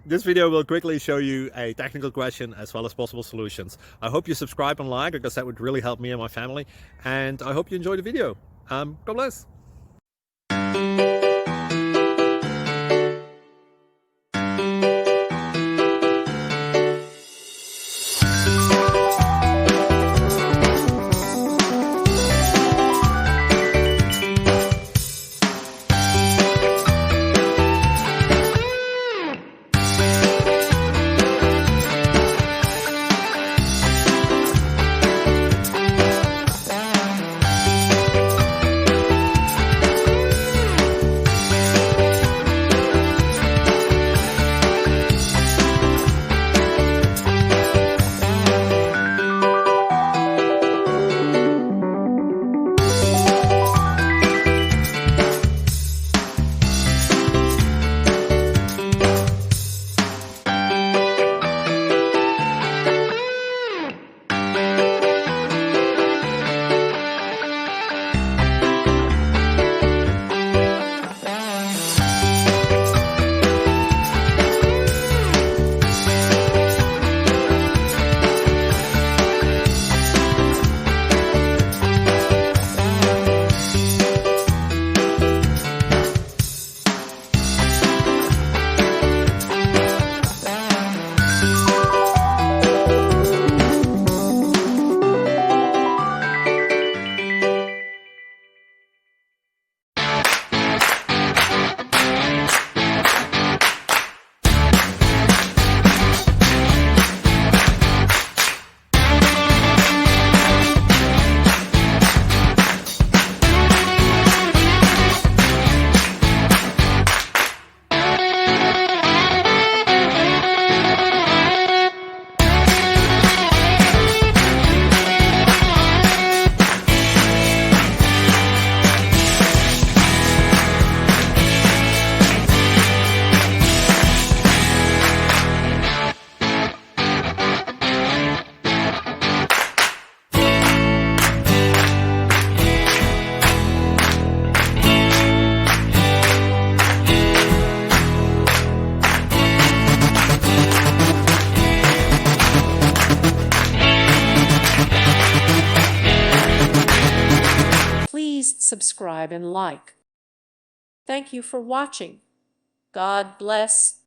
This video will quickly show you a technical question as well as possible solutions. I hope you subscribe and like, because that would really help me and my family. And I hope you enjoy the video. God bless. Please subscribe and like. Thank you for watching. God bless.